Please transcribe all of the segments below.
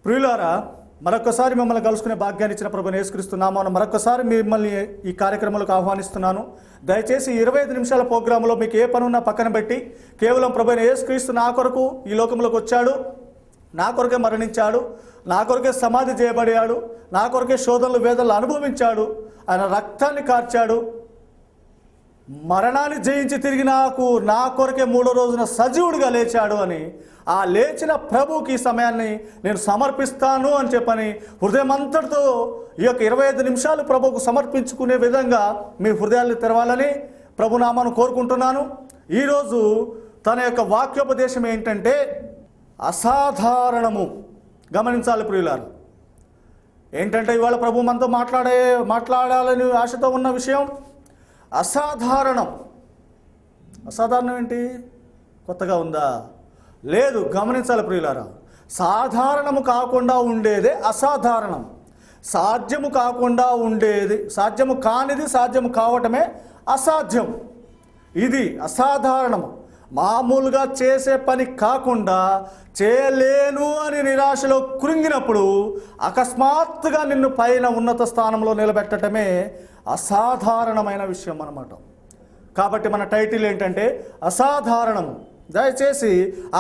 ప్రియులారా, మరొకసారి మిమ్మల్ని కలుసుకునే భాగ్యాన్ని ఇచ్చిన ప్రభుని యేసుక్రీస్తు నామమున మరొకసారి మిమ్మల్ని ఈ కార్యక్రమాలకు ఆహ్వానిస్తున్నాను. దయచేసి 25 నిమిషాల ప్రోగ్రాంలో మీకు ఏ పనున్నా పక్కన పెట్టి కేవలం ప్రభుని యేసుక్రీస్తు నా కొరకు ఈ లోకంలోకి వచ్చాడు, నా కొరకే మరణించాడు, నా కొరకే సమాధి చేయబడాడు, నా కొరకే శోధనలు వేదనలు అనుభవించాడు, ఆయన రక్తాన్ని కార్చాడు, మరణాన్ని జయించి తిరిగి నా కొరకే 3వ రోజున సజీవుడిగా లేచాడు అని ఆ లేచిన ప్రభువుకి ఈ సమయాన్ని నేను సమర్పిస్తాను అని చెప్పని హృదయమంతటితో ఈ యొక్క 25 నిమిషాలు ప్రభువుకు సమర్పించుకునే విధంగా మీ హృదయాన్ని తెరవాలని ప్రభునామాను కోరుకుంటున్నాను. ఈరోజు తన యొక్క వాక్యోపదేశం ఏంటంటే అసాధారణము. గమనించాలి ప్రియులారు, ఏంటంటే ఇవాళ ప్రభు మనతో మాట్లాడాలని ఆశతో ఉన్న విషయం అసాధారణం. అసాధారణం ఏంటి? కొత్తగా ఉందా? లేదు. గమనించాలి ప్రియులారా, సాధారణము కాకుండా ఉండేదే అసాధారణం. సాధ్యము కాకుండా ఉండేది, సాధ్యము కానిది సాధ్యము కావటమే అసాధ్యం. ఇది అసాధారణము. మామూలుగా చేసే పని కాకుండా చేయలేను అని నిరాశలో కృంగినప్పుడు అకస్మాత్తుగా నిన్ను పైన ఉన్నత స్థానంలో నిలబెట్టడమే అసాధారణమైన విషయం అన్నమాట. కాబట్టి మన టైటిల్ ఏంటంటే అసాధారణము. దయచేసి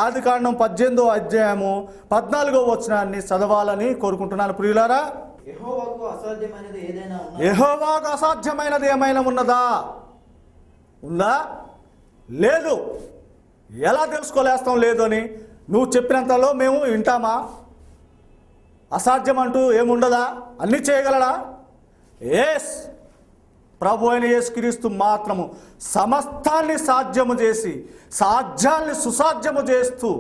ఆదికాండం 18వ అధ్యాయము 14వ వచనాన్ని చదవాలని కోరుకుంటున్నాను ప్రియులారా. యెహోవాకు అసాధ్యమైనది ఏమైనా ఉన్నదా? ఉందా? లేదు. ఎలా తెలుసుకోలేస్తాం లేదు అని? నువ్వు చెప్పినంతలో మేము వింటామా? అసాధ్యం అంటూ ఏముండదా? అన్నీ చేయగలడా? ఎస్. ప్రభు అయిన యేసుక్రీస్తు మాత్రము సమస్తాన్ని సాధ్యము చేసి సాధ్యాల్ని సుసాధ్యము చేస్తూ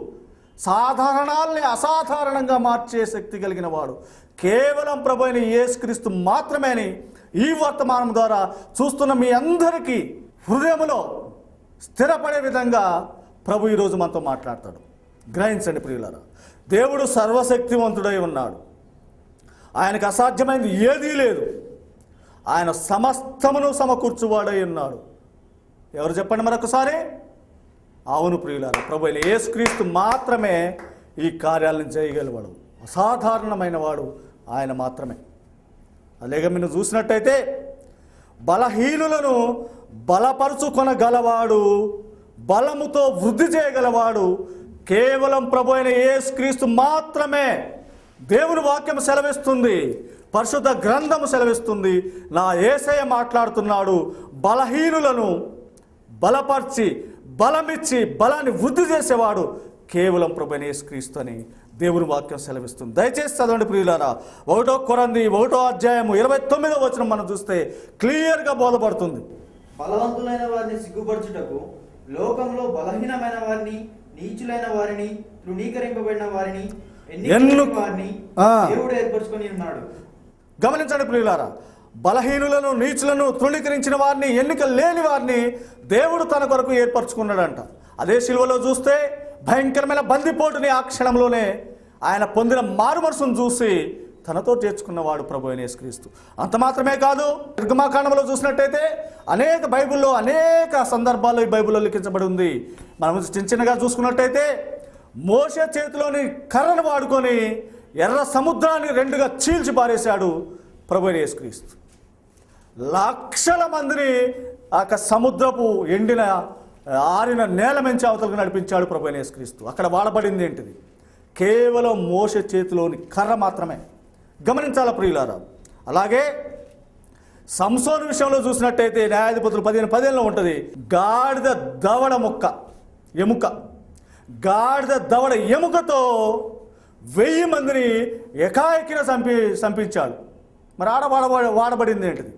సాధారణాల్ని అసాధారణంగా మార్చే శక్తి కలిగిన వాడు కేవలం ప్రభు అయిన యేసుక్రీస్తు మాత్రమే అని ఈ వర్తమానం ద్వారా చూస్తున్న మీ అందరికీ హృదయములో స్థిరపడే విధంగా ప్రభు ఈరోజు మనతో మాట్లాడతాడు. గ్రహించండి ప్రియులారా, దేవుడు సర్వశక్తివంతుడై ఉన్నాడు. ఆయనకు అసాధ్యమైనది ఏదీ లేదు. ఆయన సమస్తమును సమకూర్చువాడై ఉన్నాడు. ఎవరు చెప్పండి మరొకసారి? అవును ప్రియులారా, ప్రభు అయిన యేసుక్రీస్తు మాత్రమే ఈ కార్యాలను చేయగలవాడు. అసాధారణమైన వాడు ఆయన మాత్రమే. అలాగే మీరు చూసినట్టయితే బలహీనులను బలపరుచుకొనగలవాడు, బలముతో వృద్ధి చేయగలవాడు కేవలం ప్రభు అయిన యేసుక్రీస్తు మాత్రమే. దేవుని వాక్యం సెలవిస్తుంది, పరిశుద్ధ గ్రంథము సెలవిస్తుంది. నా యేసయ్య మాట్లాడుతున్నాడు, బలహీనులను బలపరిచి బలమిచ్చి బలాన్ని వృద్ధి చేసేవాడు కేవలం ప్రభు అయిన యేసుక్రీస్తు అని దేవుని వాక్యం సెలవిస్తుంది. దయచేసి చదవండి ప్రియులారా. 1 కొరింథీ 1వ అధ్యాయము 29వ వచనం మనం చూస్తే క్లియర్గా బోధపడుతుంది. బలవంతులైన వారిని సిగ్గుపరచుటకు లోకంలో బలహీనమైన వారిని, నీచులైన వారిని, తృణీకరింపబడిన వారిని, వారిని దేవుడు ఏర్పరచుకొని ఉన్నాడు. గమనించండి ప్రియులారా, బలహీనులను, నీచులను, తృణీకరించిన వారిని, ఎన్నిక లేని వారిని దేవుడు తన కొరకు ఏర్పరచుకున్నాడంట. అదే శిలువలో చూస్తే భయంకరమైన బందిపోటుని ఆ క్షణంలోనే ఆయన పొందిన మారుమనసును చూసి తనతో చేర్చుకున్నవాడు ప్రభు అయిన యేసుక్రీస్తు. అంత మాత్రమే కాదు, నిర్గమాకాండంలో చూసినట్టయితే బైబిల్లో అనేక సందర్భాల్లో ఈ బైబిల్లో లిఖించబడి ఉంది. మనం చిన్నగా చూసుకున్నట్టయితే మోషే చేతిలోని కర్రను వాడుకొని ఎర్ర సముద్రాన్ని 2గా చీల్చి పారేశాడు ప్రభు అయిన యేసుక్రీస్తు. లక్షల మందిని ఆ సముద్రపు ఎండిన ఆరిన నేల మంచి అవతలకు నడిపించాడు ప్రభు అయిన యేసుక్రీస్తు. అక్కడ వాడబడింది ఏంటిది? కేవలం మోషే చేతిలోని కర్ర మాత్రమే. గమనించాల ప్రియులారా. అలాగే సంసోను విషయంలో చూసినట్టయితే న్యాయాధిపతులు 15:15 ఉంటుంది, గాడిద దవడ ఎముక, గాడిద దవడ ఎముకతో 1000 మందిని ఏకాఏకిన చంపించాడు. మరి వాడబడింది ఏంటిది?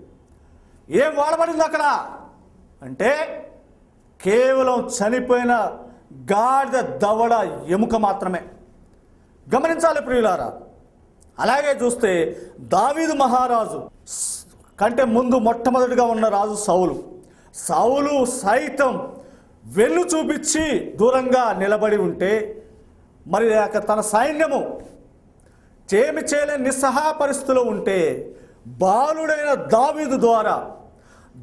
ఏం వాడబడింది అక్కడ అంటే కేవలం చనిపోయిన గాడిద దవడ ఎముక మాత్రమే. గమనించాలి ప్రియులారా. అలాగే చూస్తే దావీదు మహారాజు కంటే ముందు మొట్టమొదటిగా ఉన్న రాజు సౌలు సైతం వెన్ను చూపించి దూరంగా నిలబడి ఉంటే మరి తన సైన్యము చేయలేని నిస్సహాయ పరిస్థితిలో ఉంటే బాలుడైన దావీదు ద్వారా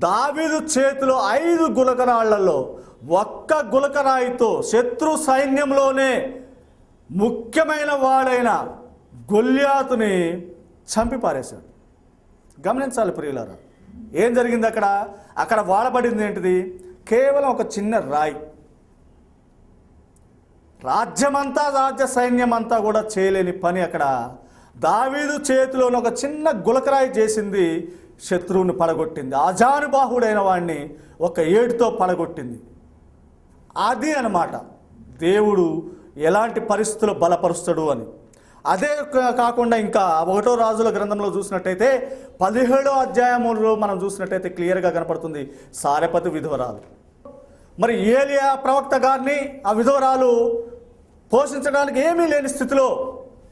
దావీదు చేతిలో 5 గులకరాళ్లలో ఒక్క గులకరాయితో శత్రు సైన్యంలోనే ముఖ్యమైన వాడైన గొల్యాతుని చంపి పారేశాడు. గమనించాలి ప్రియులారా, ఏం జరిగింది అక్కడ? అక్కడ వాడబడింది ఏంటిది? కేవలం ఒక చిన్న రాయి. రాజ్యమంతా, రాజ్య సైన్యమంతా కూడా చేయలేని పని అక్కడ దావీదు చేతిలోని ఒక చిన్న గులకరాయి చేసింది, శత్రువుని పడగొట్టింది. ఆజానుబాహుడైన వాడిని ఒక ఏడుతో పడగొట్టింది. అది అన్నమాట దేవుడు ఎలాంటి పరిస్థితుల్లో బలపరుస్తాడు అని. అదే కాకుండా ఇంకా 1 రాజుల గ్రంథంలో చూసినట్టయితే 17వ అధ్యాయంలో మనం చూసినట్టయితే క్లియర్గా కనపడుతుంది సారెపతి విధవరాలు. మరి ఏలియా ప్రవక్త గారిని ఆ విధవరాలు పోషించడానికి ఏమీ లేని స్థితిలో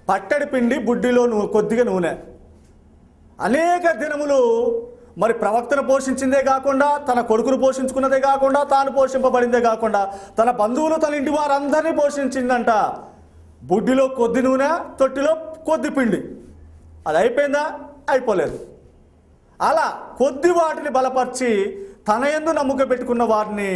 పట్టడి పిండి, బుడ్డిలో కొద్దిగా నూనె, అనేక దినములు మరి ప్రవక్తను పోషించిందే కాకుండా, తన కొడుకును పోషించుకున్నదే కాకుండా, తాను పోషింపబడిందే కాకుండా, తన బంధువులు, తన ఇంటి వారందరినీ పోషించిందంట. బుడ్డిలో కొద్ది నూనె, తొట్టిలో కొద్ది పిండి. అది అయిపోయిందా? అయిపోలేదు. అలా కొద్ది వాటిని బలపరిచి తన యందు నమ్ముక పెట్టుకున్న వారిని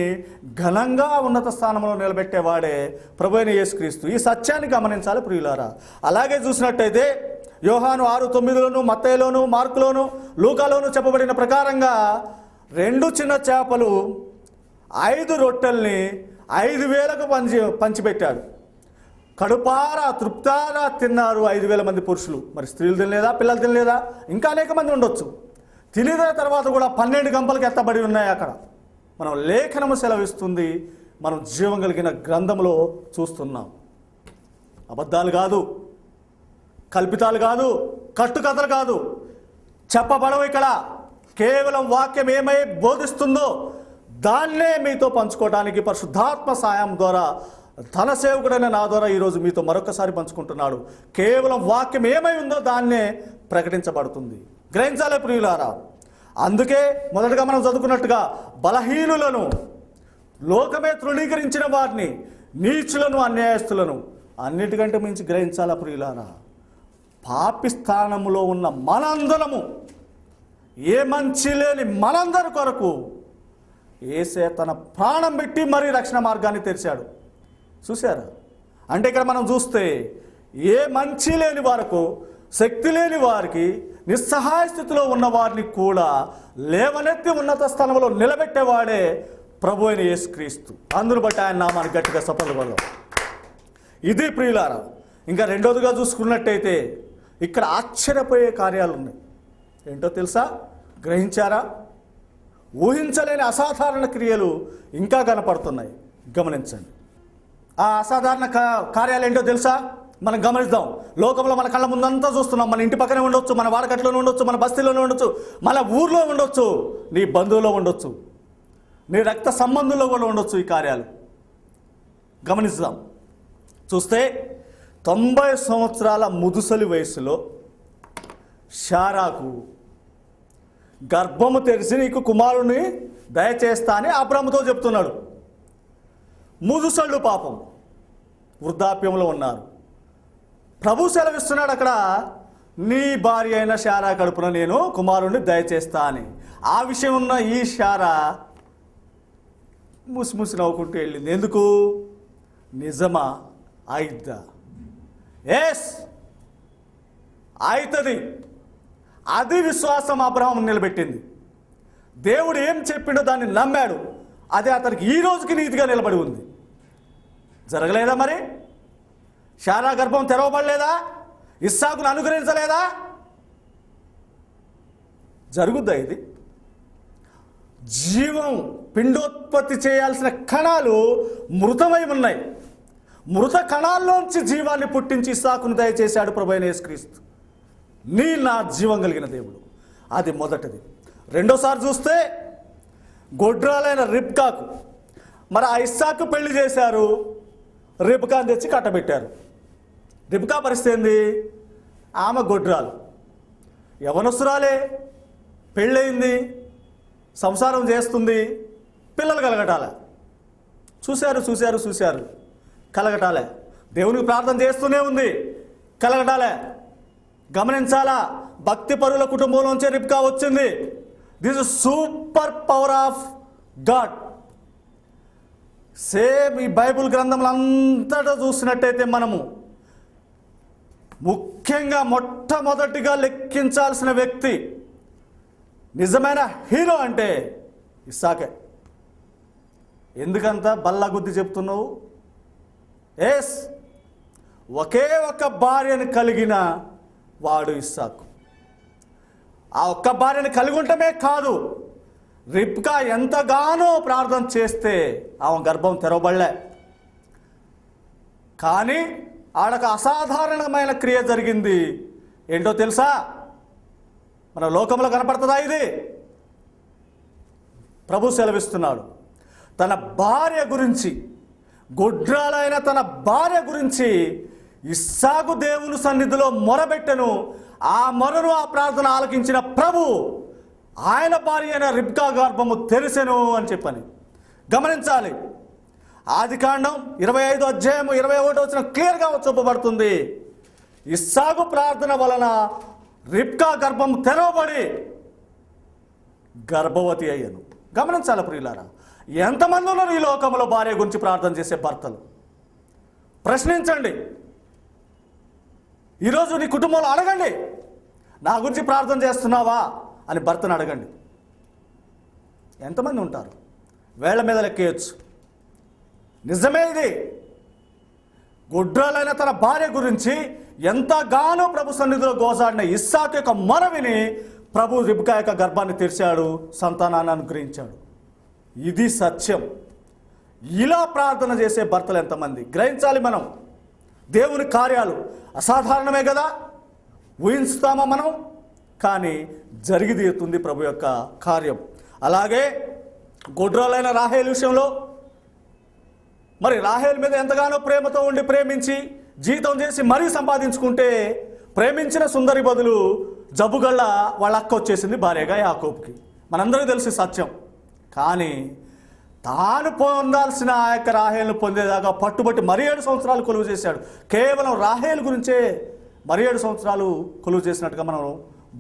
ఘనంగా ఉన్నత స్థానంలో నిలబెట్టేవాడే ప్రభువైన యేసుక్రీస్తు. ఈ సత్యాన్ని గమనించాలి ప్రియులారా. అలాగే చూసినట్టయితే యోహాను 6:9లోను, మత్తయిలోను, మార్కులోను, లూకాలోను చెప్పబడిన ప్రకారంగా 2 చిన్న చేపలు 5 రొట్టెల్ని 5,000కు పంచిపెట్టాడు. కడుపారా తృప్తారా తిన్నారు 5,000 మంది పురుషులు. మరి స్త్రీలు తినలేదా? పిల్లలు తినలేదా? ఇంకా అనేక మంది ఉండొచ్చు. తినిన తర్వాత కూడా 12 గంపలకు ఎత్తబడి ఉన్నాయి అక్కడ. మనం లేఖనము సెలవిస్తుంది, మనం జీవం కలిగిన గ్రంథంలో చూస్తున్నాం. అబద్ధాలు కాదు, కల్పితాలు కాదు, కట్టుకథలు కాదు, చెప్పబడవు. ఇక్కడ కేవలం వాక్యం ఏమై బోధిస్తుందో దాన్నే మీతో పంచుకోవడానికి పరిశుద్ధాత్మ సాయం ద్వారా తన సేవకుడైన నా ద్వారా ఈరోజు మీతో మరొకసారి పంచుకుంటున్నాడు. కేవలం వాక్యం ఏమై ఉందో దాన్నే ప్రకటించబడుతుంది. గ్రహించాలే ప్రియులారా. అందుకే మొదటగా మనం చదువుకున్నట్టుగా బలహీనులను, లోకమే తృణీకరించిన వారిని, నీచులను, అన్యాయస్తులను అన్నిటికంటే మించి గ్రహించాలా ప్రియులారా, పాపి స్థానంలో ఉన్న మనందరము, ఏ మంచి లేని మనందరి కొరకు యేసే తన ప్రాణం పెట్టి మరీ రక్షణ మార్గాన్ని తెరిచాడు. చూశారా? అంటే ఇక్కడ మనం చూస్తే ఏ మంచి లేని వారికి, శక్తి లేని వారికి, నిస్సహాయ స్థితిలో ఉన్న వారిని కూడా లేవనెత్తి ఉన్నత స్థలంలో నిలబెట్టేవాడే ప్రభు అయిన యేసుక్రీస్తు. అందును బట్టి ఆయన నామాన్ని గట్టిగా సఫలపడదాం. ఇది ప్రియులారా. ఇంకా రెండోదిగా చూసుకున్నట్టయితే ఇక్కడ ఆశ్చర్యపోయే కార్యాలు ఉన్నాయి. ఏంటో తెలుసా? గ్రహించారా? ఊహించలేని అసాధారణ క్రియలు ఇంకా కనపడుతున్నాయి. గమనించండి. ఆ అసాధారణ కార్యాలు ఏంటో తెలుసా? మనం గమనిద్దాం. లోకంలో మన కళ్ళ ముందంతా చూస్తున్నాం. మన ఇంటి పక్కనే ఉండొచ్చు, మన వాడకట్లోనే ఉండొచ్చు, మన బస్తీలోనే ఉండొచ్చు, మన ఊర్లో ఉండొచ్చు, నీ బంధువులో ఉండొచ్చు, నీ రక్త సంబంధుల్లో కూడా ఉండొచ్చు. ఈ కార్యాలు గమనిద్దాం. చూస్తే 90 సంవత్సరాల ముదుసలి వయసులో శారాకు గర్భము తెరిచి నీకు కుమారుని దయచేస్తా అని అబ్రాముతో చెప్తున్నాడు. ముదుసళ్ళు పాపం వృద్ధాప్యంలో ఉన్నారు. ప్రభు సెలవిస్తున్నాడు అక్కడ, నీ భార్య అయిన శారా కడుపున నేను కుమారుణ్ణి దయచేస్తా అని. ఆ విషయం ఉన్న ఈ శారా ముసిముసి నవ్వుకుంటూ వెళ్ళింది. ఎందుకు? నిజమా? అయిద్దా? ఎస్, అవుతుంది. అది విశ్వాసం అబ్రహాము నిలబెట్టింది. దేవుడు ఏం చెప్పిండో దాన్ని నమ్మాడు. అదే అతనికి ఈ రోజుకి నీతిగా నిలబడి ఉంది. జరగలేదా? మరి శారా గర్భం తెరవబడలేదా? ఇస్సాకును అనుగ్రహించలేదా? జరుగుద్దా? ఇది జీవం, పిండోత్పత్తి చేయాల్సిన కణాలు మృతమై ఉన్నాయి. మృత కణాల్లోంచి జీవాన్ని పుట్టించి ఇస్సాకును దయచేశాడు ప్రభువైన యేసుక్రీస్తు. నీ నా జీవం కలిగిన దేవుడు. అది మొదటిది. రెండోసారి చూస్తే గొడ్రాలైన రిబ్కాకు, మరి ఆ ఇస్సాకు పెళ్లి చేశారు, రిబ్కాను తెచ్చి కట్టబెట్టారు. రిబ్కా పరిస్థితి ఏంది? ఆమె గొడ్రాలు, యవనస్తురాలే, పెళ్ళయింది, సంసారం చేస్తుంది, పిల్లలు కలగటాలే. చూశారు కలగటాలే. దేవునికి ప్రార్థన చేస్తూనే ఉంది, కలగటాలే. గమనించాలా, భక్తి పరుల కుటుంబంలోంచే రిబ్కా వచ్చింది. This is super power of God. Same ఈ బైబుల్ గ్రంథంలో అంతటా చూసినట్టయితే మనము ముఖ్యంగా మొట్టమొదటిగా లెక్కించాల్సిన వ్యక్తి, నిజమైన హీరో అంటే ఇస్సాకే. ఎందుకంత బల్లగుద్ది చెప్తున్నావు? ఎస్, ఒకే ఒక భార్యను కలిగిన వాడు ఇస్సాకు. ఆ ఒక్క భార్యను కలిగి ఉండటమే కాదు, రిబ్కా ఎంతగానో ప్రార్థన చేస్తే ఆమె గర్భం తెరవబడలే. కానీ ఆడకు అసాధారణమైన క్రియ జరిగింది. ఏంటో తెలుసా? మన లోకంలో కనపడుతుందా ఇది? ప్రభు సెలవిస్తున్నాడు, తన భార్య గురించి, గొడ్రాలైన తన భార్య గురించి ఇస్సాకు దేవుని సన్నిధిలో మొరబెట్టెను. ఆ మొరను, ఆ ప్రార్థన ఆలకించిన ప్రభు ఆయన భార్య అయిన రిబ్కా గర్భము తెరిసెను అని చెప్పని గమనించాలి. ఆదికాండం 25వ అధ్యాయం 21వ వచనం క్లియర్గా చూపబడుతుంది. ఇస్సాకు ప్రార్థన వలన రిబ్కా గర్భం తెరవబడి గర్భవతి అయ్యను. గమనించాలి ప్రియులారా, ఎంతమంది ఉన్నారు ఈ లోకంలో భార్య గురించి ప్రార్థన చేసే భర్తలు? ప్రశ్నించండి. ఈరోజు నీ కుటుంబంలో అడగండి, నా గురించి ప్రార్థన చేస్తున్నావా అని భర్తను అడగండి. ఎంతమంది ఉంటారు? వేళ్ల మీద లెక్కేయచ్చు. నిజమే ఇది. గుడ్రాలైన తన భార్య గురించి ఎంతగానో ప్రభు సన్నిధిలో గోసాడిన ఇస్సాకు యొక్క మొర విని ప్రభు రిబ్కా యొక్క గర్భాన్ని తెరిచాడు, సంతానాన్ని అనుగ్రహించాడు. ఇది సత్యం. ఇలా ప్రార్థన చేసే భర్తలు ఎంతమంది? గ్రహించాలి మనం. దేవుని కార్యాలు అసాధారణమే కదా, ఊహిస్తామా మనం? కానీ జరిగి తీరుతుంది ప్రభు యొక్క కార్యం. అలాగే గొడ్రాలైన రాహేలు విషయంలో, మరి రాహేల్ మీద ఎంతగానో ప్రేమతో ఉండి ప్రేమించి జీతం చేసి మరీ సంపాదించుకుంటే ప్రేమించిన సుందరి బదులు జబ్బుగళ్ళ వాళ్ళ అక్క వచ్చేసింది భార్యగా యాకోబుకి. మనందరికీ తెలిసి సత్యం. కానీ తాను పొందాల్సిన ఆ యొక్క రాహేల్ను పొందేదాకా పట్టుబట్టి మరి 7 సంవత్సరాలు కొలువు చేశాడు. కేవలం రాహేల్ గురించే మరి 7 సంవత్సరాలు కొలువు చేసినట్టుగా మనం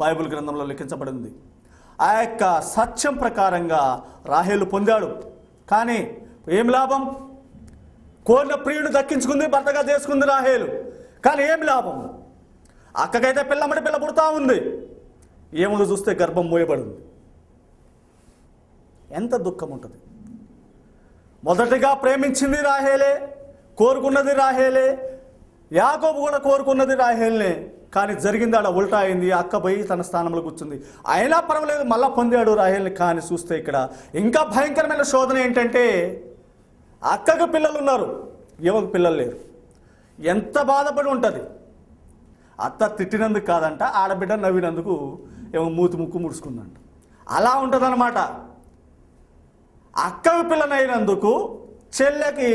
బైబిల్ గ్రంథంలో లిఖించబడింది. ఆ యొక్క సత్యం ప్రకారంగా రాహేలు పొందాడు. కానీ ఏం లాభం? కోరిన ప్రియుడు దక్కించుకుంది, భర్తగా చేసుకుంది రాహేలు. కానీ ఏం లాభం? అక్కకైతే పిల్లమ్మడి పిల్ల పుడతా ఉంది, ఏముందో చూస్తే గర్భం మోయబడింది. ఎంత దుఃఖం ఉంటుంది. మొదటిగా ప్రేమించింది రాహేలే, కోరుకున్నది రాహేలే, యాకోబు కూడా కోరుకున్నది రాహేల్నే. కానీ జరిగింది ఆడ ఉల్టా అయింది. అక్క పోయి తన స్థానంలో కూర్చుంది. అయినా పర్వాలేదు, మళ్ళా పొందాడు రాహేల్ని. కానీ చూస్తే ఇక్కడ ఇంకా భయంకరమైన శోధన ఏంటంటే, అక్కకు పిల్లలు ఉన్నారు, ఈమెకు పిల్లలు లేరు. ఎంత బాధపడి ఉంటుంది. అత్త తిట్టినందుకు కాదంట, ఆడబిడ్డ నవ్వినందుకు ఏమో మూతి ముక్కు ముడుచుకుందంట. అలా ఉంటుందన్నమాట. అక్కకు పిల్లనైనందుకు చెల్లెకి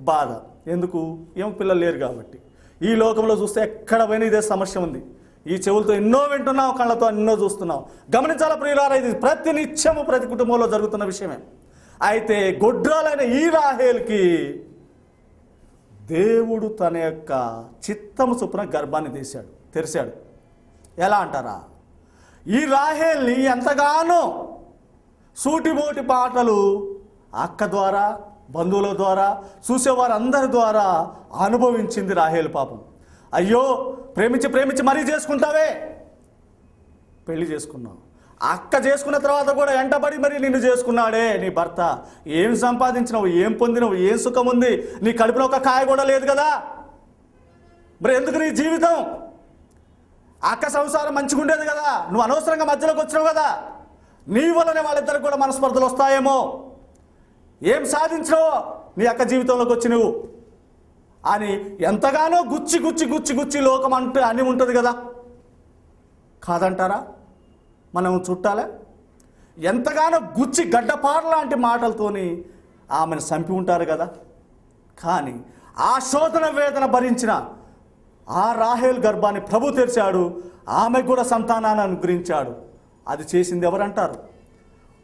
బాధ. ఎందుకు? ఏమో పిల్లలు లేరు కాబట్టి. ఈ లోకంలో చూస్తే ఎక్కడ పోయినా ఇదే సమస్య ఉంది. ఈ చెవులతో ఎన్నో వింటున్నావు, కళ్ళతో ఎన్నో చూస్తున్నావు. గమనించాల ప్రియులారా, ఇది ప్రతి నిత్యము ప్రతి కుటుంబంలో జరుగుతున్న విషయమే. అయితే గొడ్రాలైన ఈ రాహేల్కి దేవుడు తన యొక్క చిత్తము చొప్పున గర్భాన్ని తెరిచాడు. ఎలా అంటారా? ఈ రాహేల్ని ఎంతగానో సూటిబోటి పాటలు అక్క ద్వారా, బంధువుల ద్వారా, చూసేవారందరి ద్వారా అనుభవించింది రాహేలు. పాపం, అయ్యో ప్రేమించి మరీ చేసుకుంటావే, పెళ్లి చేసుకున్నావు, అక్క చేసుకున్న తర్వాత కూడా వెంటబడి మరి నిన్ను చేసుకున్నాడే నీ భర్త. ఏం సంపాదించినావు, ఏం పొందినవు, ఏం సుఖం ఉంది? నీ కడుపులో ఒక కాయ కూడా లేదు కదా. మరి ఎందుకు నీ జీవితం? అక్క సంసారం మంచిగా ఉండేది కదా, నువ్వు అనవసరంగా మధ్యలోకి వచ్చినావు కదా. నీ వల్లనే వాళ్ళిద్దరికి కూడా మనస్పర్ధలు వస్తాయేమో. ఏం సాధించినావో నీ అక్క జీవితంలోకి వచ్చి నువ్వు అని ఎంతగానో గుచ్చి లోకం అంటే అని ఉంటుంది కదా. కాదంటారా? మనం చుట్టాలే ఎంతగానో గుచ్చి గడ్డపార లాంటి మాటలతోని ఆమెను చంపి ఉంటారు కదా. కానీ ఆ శోధన వేదన భరించిన ఆ రాహేల్ గర్భాన్ని ప్రభు తెరిచాడు. ఆమెకు కూడా సంతానాన్ని అనుగ్రహించాడు. అది చేసింది ఎవరంటారు?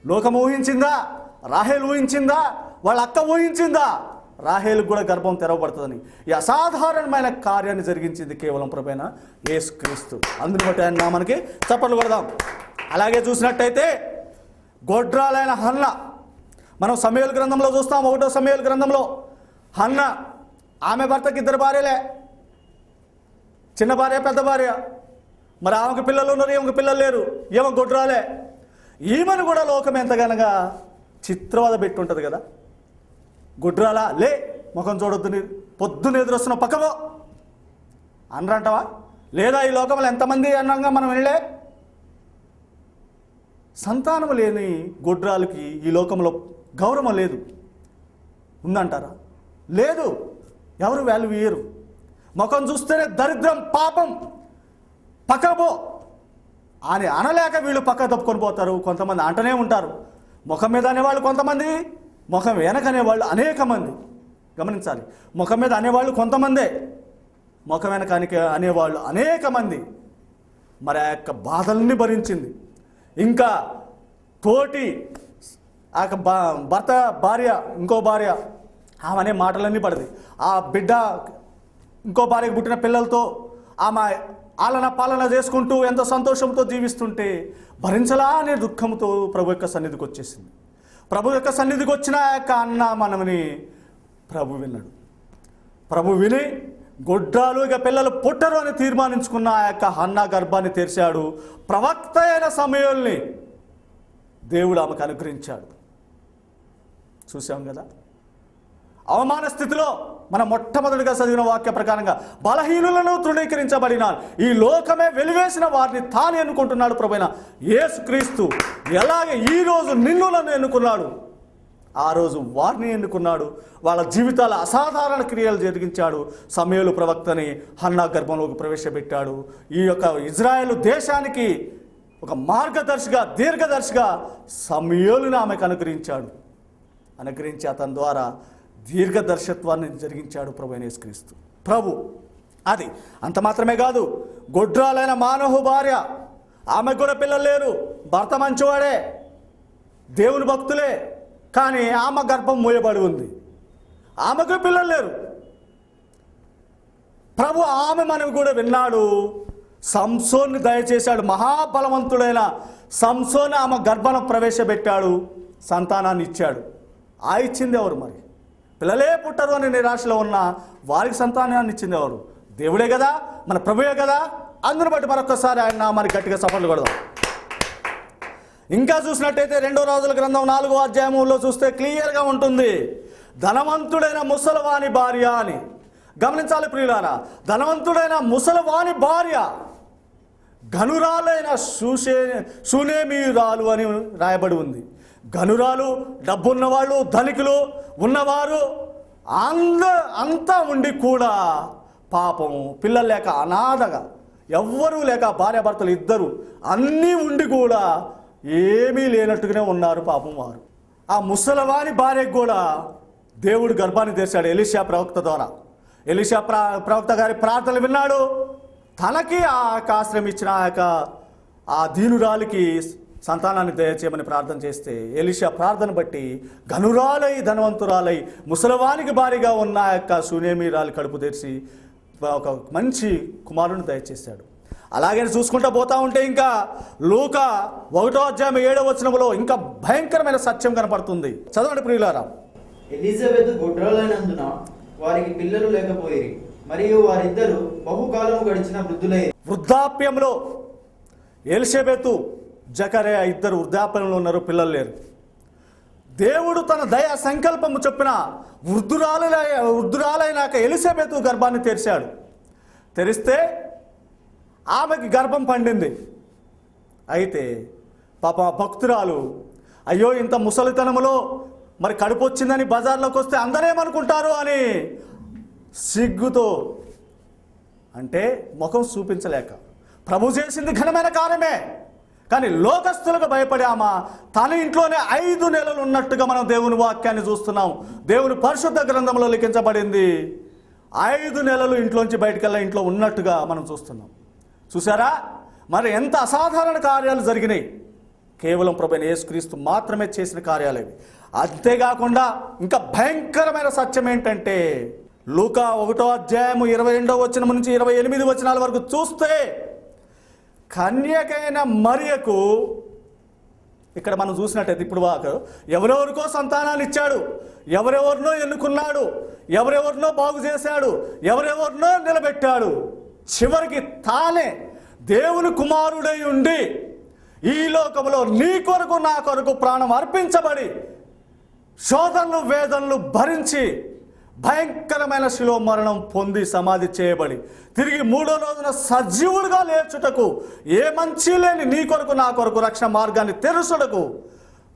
లోకం ఊహించిందా? రాహేల్ ఊహించిందా? వాళ్ళ అక్క ఊహించిందా? రాహేలు కూడా గర్భం తెరవబడుతుందని ఈ అసాధారణమైన కార్యాన్ని జరిగించింది కేవలం ప్రభువైన యేసుక్రీస్తు. అందుని బట్టి ఆయన నామానికి చప్పట్లు కొడదాం. అలాగే చూసినట్టయితే గొడ్రాలైన హన్న, మనం సమూయేలు గ్రంథంలో చూస్తాం. 1వ సమూయేలు గ్రంథంలో హన్న, ఆమె భర్తకి 2 భార్యలే. చిన్న భార్య పెద్ద భార్య, మరి ఆమెకు పిల్లలు ఉన్నారు, ఈమెకు పిల్లలు లేరు, ఏమో గొడ్రాలే. ఈమెను కూడా లోకం ఎంతగానగా చిత్రవద పెట్టుంటుంది కదా. గొడ్రాలా, లే ముఖం చూడొద్దు, నీ పొద్దున్న ఎదురొస్తున్న పక్కవో అనరంటావా? లేదా ఈ లోకంలో ఎంతమంది అన్నంగా మనం వెళ్ళే? సంతానం లేని గొడ్రాలకి ఈ లోకంలో గౌరవం లేదు, ఉందంటారా? లేదు. ఎవరు వాల్యూ ఇయ్యరు. ముఖం చూస్తేనే దరిద్రం, పాపం, పక్కపో అని అనలేక వీళ్ళు పక్క తప్పుకొని పోతారు. కొంతమంది అంటనే ఉంటారు. ముఖం మీద అనేవాళ్ళు కొంతమంది, ముఖం వెనక అనేవాళ్ళు అనేక మంది. గమనించాలి, ముఖం మీద అనేవాళ్ళు కొంతమందే, ముఖం వెనక అనేవాళ్ళు అనేక మంది. మరి ఆ యొక్క బాధల్ని భరించింది. ఇంకా తోటి ఆ యొక్క భర్త భార్య, ఇంకో భార్య, ఆమె అనే మాటలన్నీ పడది. ఆ బిడ్డ ఇంకో భార్యకు పుట్టిన పిల్లలతో ఆమె ఆలన పాలన చేసుకుంటూ ఎంతో సంతోషంతో జీవిస్తుంటే భరించలా అనే దుఃఖంతో ప్రభు యొక్క సన్నిధికి వచ్చేసింది. ప్రభు యొక్క సన్నిధికి వచ్చిన ఆ యొక్క అన్న మనమని ప్రభు విన్నాడు. ప్రభు విని గొడ్రాలు ఇక పిల్లలు పుట్టరు అని తీర్మానించుకున్న ఆ యొక్క హన్నా గర్భాన్ని తెరిచాడు. ప్రవక్త అయిన సమయాల్ని దేవుడు ఆమెకు అనుగ్రహించాడు. చూసాం కదా. అవమాన స్థితిలో మనం మొట్టమొదటిగా చదివిన వాక్య ప్రకారంగా బలహీనులను తృణీకరించబడిన ఈ లోకమే వెలివేసిన వారిని తాను ఎన్నుకుంటున్నాడు ప్రభువైన యేసుక్రీస్తు. ఎలాగే ఈరోజు నిన్ను నన్ను ఎన్నుకున్నాడు, ఆ రోజు వారిని ఎన్నుకున్నాడు. వాళ్ళ జీవితాల అసాధారణ క్రియలు జరిగించాడు. సమూయేలు ప్రవక్తని హన్నా గర్భంలోకి ప్రవేశపెట్టాడు. ఈ యొక్క ఇజ్రాయేలు దేశానికి ఒక మార్గదర్శిగా, దీర్ఘదర్శిగా సమూయేలుని ఆమెకు అనుగ్రహించాడు. అనుగ్రహించి అతని ద్వారా దీర్ఘదర్శత్వాన్ని జరిగించాడు ప్రభువైన యేసుక్రీస్తు ప్రభు. అది అంత మాత్రమే కాదు, గొడ్రాలైన మానోహు భార్య, ఆమెకు కూడా పిల్లలు లేరు, భర్త మంచివాడే, దేవుని భక్తులే, కానీ ఆమె గర్భం మూయబడి ఉంది, ఆమెకు పిల్లలు లేరు. ప్రభు ఆమె మనవి కూడా విన్నాడు. సంసోన్ని దయచేశాడు. మహాబలవంతుడైన సంసోన్ ఆమె గర్భను ప్రవేశపెట్టాడు, సంతానాన్ని ఇచ్చాడు. ఆ ఇచ్చింది ఎవరు? మరి పిల్లలే పుట్టరు అని నిరాశలో ఉన్న వారికి సంతానాన్ని ఇచ్చింది ఎవరు? దేవుడే కదా, మన ప్రభువే కదా. అందును బట్టి మరొకసారి ఆయన నామానికి గట్టిగా చప్పట్లు కొడదాం. ఇంకా చూసినట్టయితే 2 రాజుల గ్రంథం 4వ అధ్యాయంలో చూస్తే క్లియర్గా ఉంటుంది. ధనవంతుడైన ముసలవాని భార్య అని. గమనించాలి ప్రియులారా, ధనవంతుడైన ముసలవాని భార్య ఘనురాలైన షూనేమీయురాలు అని రాయబడి ఉంది. ఘనురాలు, డబ్బున్నవాళ్ళు, ధనికులు ఉన్నవారు అంతా ఉండి కూడా పాపం పిల్లలు లేక అనాథగా, ఎవ్వరూ లేక, భార్యాభర్తలు ఇద్దరు అన్నీ ఉండి కూడా ఏమీ లేనట్టుగానే ఉన్నారు పాపం వారు. ఆ ముసలవాని భార్యకు కూడా దేవుడు గర్భాన్ని తెరిచాడు ఎలీషా ప్రవక్త ద్వారా. ఎలీషా ప్రవక్త గారి ప్రార్థనలు విన్నాడు. తనకి ఆ ఆశ్రయం ఇచ్చిన ఆ దీనురాలికి సంతానాన్ని దయచేయమని ప్రార్థన చేస్తే ఎలీషా ప్రార్థన బట్టి ఘనురాలై, ధనవంతురాలై, ముసలవానికి భారీగా ఉన్న ఆ యొక్క షూనేమీయురాలి కడుపు తెరిచి ఒక మంచి కుమారుని దయచేశాడు. అలాగే చూసుకుంటూ పోతా ఉంటే ఇంకా లూకా 1వ అధ్యాయం 7వ వచనంలో ఇంకా భయంకరమైన సత్యం కనపడుతుంది. చదవండి ప్రియులారా. ఎలిజబెత్ గొడ్రాలైనందున వారికి పిల్లలు లేకపోయిరి, మరియు వారిద్దరు బహుకాలము గడిచిన వృద్ధులై. వృద్ధాప్యంలో ఎలిజబెతు, జకరియా ఇద్దరు వృద్ధాప్యంలో ఉన్నారు, పిల్లలు లేరు. దేవుడు తన దయా సంకల్పము చొప్పున వృద్ధురాలైనాక ఎలిజబెతు గర్భాన్ని తెరిచాడు. తెరిస్తే ఆమెకి గర్భం పండింది. అయితే పాప భక్తురాలు, అయ్యో ఇంత ముసలితనములో మరి కడుపు వచ్చిందని బజార్లోకి వస్తే అందరేమనుకుంటారు అని సిగ్గుతో, అంటే ముఖం చూపించలేక, ప్రభు చేసింది ఘనమైన కార్యమే కానీ లోకస్తులకు భయపడి ఆమె తన ఇంట్లోనే 5 నెలలు ఉన్నట్టుగా మనం దేవుని వాక్యాన్ని చూస్తున్నాం. దేవుని పరిశుద్ధ గ్రంథంలో లిఖించబడింది. 5 నెలలు ఇంట్లోంచి బయటకెళ్ళ ఇంట్లో ఉన్నట్టుగా మనం చూస్తున్నాం. చూసారా మరి ఎంత అసాధారణ కార్యాలు జరిగినాయి. కేవలం ప్రభువైన యేసుక్రీస్తు మాత్రమే చేసిన కార్యాలు ఇవి. అంతేకాకుండా ఇంకా భయంకరమైన సత్యం ఏంటంటే లూకా 1వ అధ్యాయం 22వ వచనం నుంచి 28 వచనాల వరకు చూస్తే కన్యకైన మరియకు ఇక్కడ మనం చూసినట్టయితే ఇప్పుడు ఎవరెవరికో సంతానాన్ని ఇచ్చాడు, ఎవరెవరినో ఎన్నుకున్నాడు, ఎవరెవరినో బాగు చేశాడు, ఎవరెవరినో నిలబెట్టాడు. చివరికి తానే దేవుని కుమారుడై ఉండి ఈ లోకంలో నీ కొరకు నా కొరకు ప్రాణం అర్పించబడి శోధనలు వేదనలు భరించి భయంకరమైన శిలువ మరణం పొంది సమాధి చేయబడి తిరిగి 3వ రోజున సజీవుడిగా లేచుటకు ఏ మంచి లేని నీ కొరకు నా కొరకు రక్షణ మార్గాన్ని తెరుచుటకు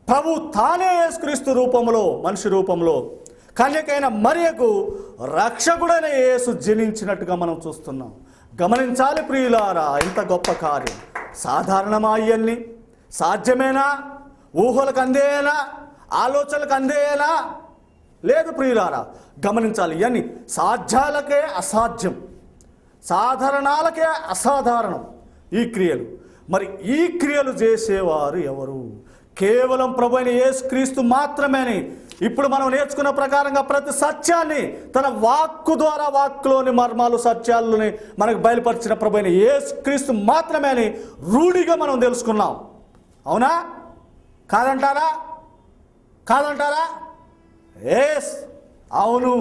ప్రభు తానే యేసుక్రీస్తు రూపంలో మనిషి రూపంలో కన్యకైన మరియకు రక్షకుడైన యేసు జనించినట్టుగా మనం చూస్తున్నాం. గమనించాలి ప్రియులారా, ఇంత గొప్ప కార్యం సాధారణమా? ఇవన్నీ సాధ్యమేనా? ఊహలకు అందేనా? ఆలోచనలకు అందేనా? లేదు ప్రియులారా, గమనించాలి. ఇవన్నీ సాధ్యాలకే అసాధ్యం, సాధారణాలకే అసాధారణం ఈ క్రియలు. మరి ఈ క్రియలు చేసేవారు ఎవరు? కేవలం ప్రభువైన యేసుక్రీస్తు మాత్రమే. ఇప్పుడు మనం నేర్చుకున్న ప్రకారంగా ప్రతి సత్యాన్ని తన వాక్కు ద్వారా, వాక్కులోని మర్మాలు సత్యాలని మనకు బయలుపరిచిన ప్రభువైన యేసుక్రీస్తు మాత్రమే అని రూఢిగా మనం తెలుసుకున్నాం. అవునా? కాదంటారా? కాదంటారా? ఎస్, అవును.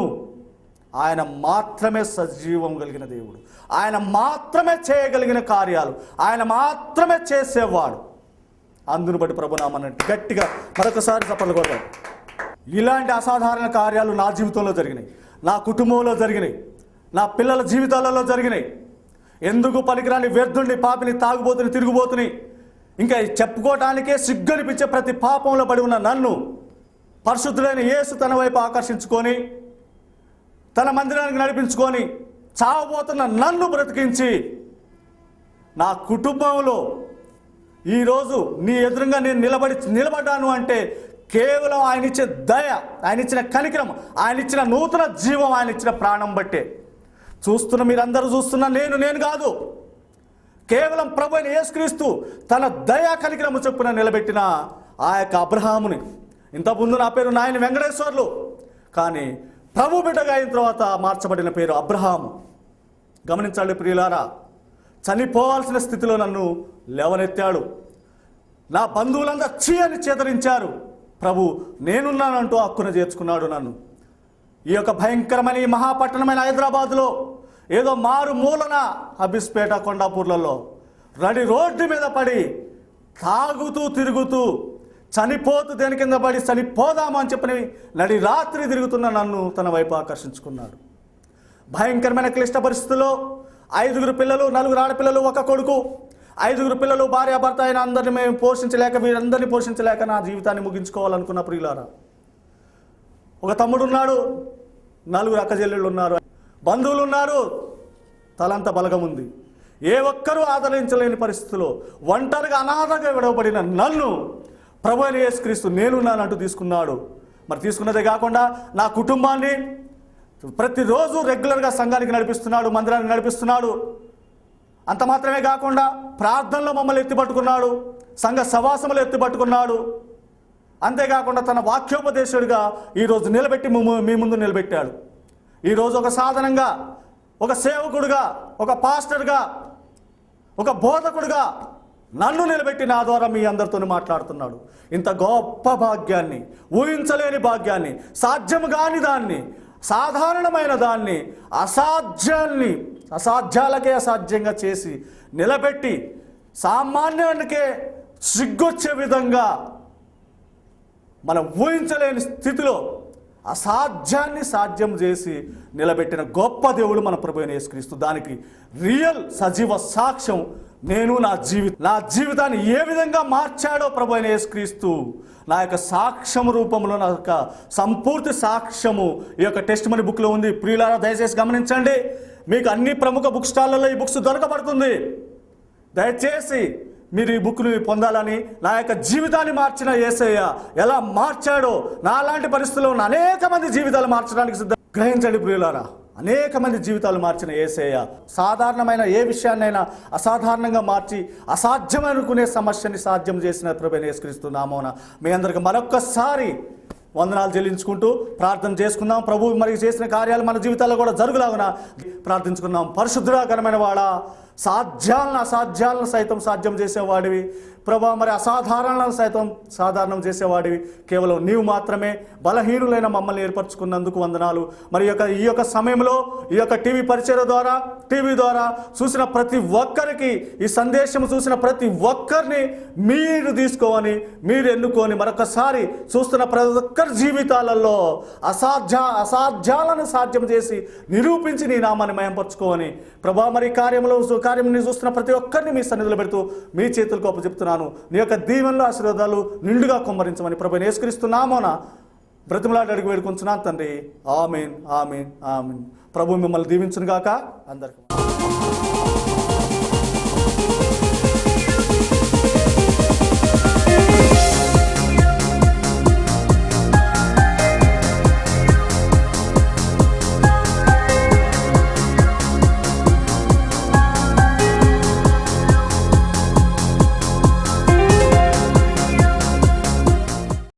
ఆయన మాత్రమే సజీవం కలిగిన దేవుడు, ఆయన మాత్రమే చేయగలిగిన కార్యాలు, ఆయన మాత్రమే చేసేవాడు. అందును బట్టి ప్రభునామని గట్టిగా మరొకసారి చప్పట్లు కొడదాం. ఇలాంటి అసాధారణ కార్యాలు నా జీవితంలో జరిగినాయి, నా కుటుంబంలో జరిగినాయి, నా పిల్లల జీవితాలలో జరిగినాయి. ఎందుకు పనికిరాని వ్యర్థుడిని, పాపిని, తాగుబోతుని, తిరుగుబోతుని, ఇంకా చెప్పుకోవటానికే సిగ్గనిపించే ప్రతి పాపంలో పడి ఉన్న నన్ను పరిశుద్ధుడైన యేసు తన వైపు ఆకర్షించుకొని తన మందిరానికి నడిపించుకొని చావబోతున్న నన్ను బ్రతికించి నా కుటుంబంలో ఈరోజు నీ ఎదురుగా నేను నిలబడ్డాను అంటే కేవలం ఆయన ఇచ్చే దయ, ఆయన ఇచ్చిన కనికరం, ఆయన ఇచ్చిన నూతన జీవం, ఆయన ఇచ్చిన ప్రాణం బట్టే. చూస్తున్న మీరందరూ చూస్తున్న నేను కాదు, కేవలం ప్రభువైన యేసుక్రీస్తు తన దయా కనికరము చొప్పున నిలబెట్టిన ఆ యొక్క అబ్రహాముని. ఇంతకుముందు నా పేరు నాయన వెంకటేశ్వర్లు, కానీ ప్రభు బిడ్డగా అయిన తర్వాత మార్చబడిన పేరు అబ్రహాము. గమనించాలి ప్రియులారా, చనిపోవాల్సిన స్థితిలో నన్ను లేవనెత్తాడు. నా బంధువులంతా చీ అని చేదరించారు. ప్రభు నేనున్నానంటూ హక్కున చేర్చుకున్నాడు నన్ను. ఈ యొక్క భయంకరమైన ఈ మహాపట్టణమైన హైదరాబాద్లో ఏదో మారు మూలన హబీస్పేట, కొండాపూర్లలో రడి రోడ్డు మీద పడి తాగుతూ తిరుగుతూ చనిపోతూ దేని కింద పడి చనిపోదామని చెప్పని నడి రాత్రి తిరుగుతున్న నన్ను తన వైపు ఆకర్షించుకున్నాడు. భయంకరమైన క్లిష్ట పరిస్థితుల్లో 5 పిల్లలు, 4 ఆడపిల్లలు, 1 కొడుకు, 5 పిల్లలు, భార్యాభర్త అయిన అందరిని మేము పోషించలేక, వీరందరినీ పోషించలేక నా జీవితాన్ని ముగించుకోవాలనుకున్న ప్రియులారా, ఒక తమ్ముడు ఉన్నాడు, 4 అక్క చెల్లెళ్ళు ఉన్నారు, బంధువులు ఉన్నారు, తలంత బలగం ఉంది. ఏ ఒక్కరూ ఆదరించలేని పరిస్థితిలో ఒంటరిగా అనాథగా విడవబడిన నన్ను ప్రభువైన యేసుక్రీస్తు నేనున్నానంటూ తీసుకున్నాడు. మరి తీసుకున్నదే కాకుండా నా కుటుంబాన్ని ప్రతిరోజు రెగ్యులర్గా సంఘానికి నడిపిస్తున్నాడు, మందిరానికి నడిపిస్తున్నాడు. అంత మాత్రమే కాకుండా ప్రార్థనలో మమ్మల్ని ఎత్తిపట్టుకున్నాడు, సంఘ సవాసములు ఎత్తిపట్టుకున్నాడు. అంతేకాకుండా తన వాక్యోపదేశుడిగా ఈరోజు నిలబెట్టి మీ ముందు నిలబెట్టాడు. ఈరోజు ఒక సాధనంగా, ఒక సేవకుడుగా, ఒక పాస్టర్గా, ఒక బోధకుడుగా నన్ను నిలబెట్టి నా ద్వారా మీ అందరితో మాట్లాడుతున్నాడు. ఇంత గొప్ప భాగ్యాన్ని, ఊహించలేని భాగ్యాన్ని, సాధ్యము కాని దాన్ని, సాధారణమైన దాన్ని, అసాధ్యాలకే అసాధ్యంగా చేసి నిలబెట్టి సామాన్యానికే సిగ్గొచ్చే విధంగా మనం ఊహించలేని స్థితిలో అసాధ్యాన్ని సాధ్యం చేసి నిలబెట్టిన గొప్ప దేవుడు మన ప్రభువైన యేసుక్రీస్తు. దానికి రియల్ సజీవ సాక్ష్యం నేను. నా జీవితాన్ని ఏ విధంగా మార్చాడో ప్రభువైన యేసుక్రీస్తు నా యొక్క సాక్ష్యము రూపంలో, నా యొక్క సంపూర్తి సాక్ష్యము ఈ యొక్క టెస్ట్ మనీ బుక్లో ఉంది. ప్రియులారా, దయచేసి గమనించండి. మీకు అన్ని ప్రముఖ బుక్ స్టాళ్ళలో ఈ బుక్స్ దొరకబడుతుంది. దయచేసి మీరు ఈ బుక్ని పొందాలని, నా యొక్క జీవితాన్ని మార్చిన యేసయ్య ఎలా మార్చాడో, నాలాంటి పరిస్థితుల్లో ఉన్న అనేక మంది జీవితాలు మార్చడానికి సిద్ధం. గ్రహించండి ప్రియులారా, అనేక మంది జీవితాలు మార్చిన యేసయ్య సాధారణమైన ఏ విషయాన్నైనా అసాధారణంగా మార్చి అసాధ్యం అనుకునే సమస్యని సాధ్యం చేసిన ప్రభువైన యేసుక్రీస్తు నామమున మీ అందరికీ మరొక్కసారి వందనాలు చెల్లించుకుంటూ ప్రార్థన చేసుకుందాం. ప్రభు మరి చేసిన కార్యాలు మన జీవితాల్లో కూడా జరుగులాగున ప్రార్థించుకుందాం. పరిశుద్ధుడా, ఘనమైన వాడా, అసాధ్యాలను సైతం సాధ్యం చేసేవాడివి, ప్రభా మరి అసాధారణాలను సైతం సాధారణం చేసేవాడివి కేవలం నీవు మాత్రమే. బలహీనులైన మమ్మల్ని ఏర్పరచుకున్నందుకు వందనాలు. మరి ఈ యొక్క సమయంలో ఈ యొక్క టీవీ ద్వారా చూసిన ప్రతి ఒక్కరికి, ఈ సందేశం చూసిన ప్రతి ఒక్కరిని మీరు తీసుకోని, మీరు ఎన్నుకొని మరొకసారి చూస్తున్న ప్రతి ఒక్కరి జీవితాలలో అసాధ్యాలను సాధ్యం చేసి నిరూపించి నీ నామాన్ని మయంపరచుకోని ప్రభా మరి కార్యంని చూస్తున్న ప్రతి ఒక్కరిని మీ సన్నిధిలో పెడుతూ మీ చేతులకు అప్పచెప్తున్నాను. నీ యొక్క దీవెనలు ఆశీర్వాదాలు నిండుగా కుమ్మరించమని ప్రభువైన యేసుక్రీస్తు నామమున బ్రతిమలాడి అడిగి వేడుకొంచున్నాను తండ్రి. ఆమేన్, ఆమేన్, ఆమేన్. ప్రభు మిమ్మల్ని దీవించును గాక. అందరికీ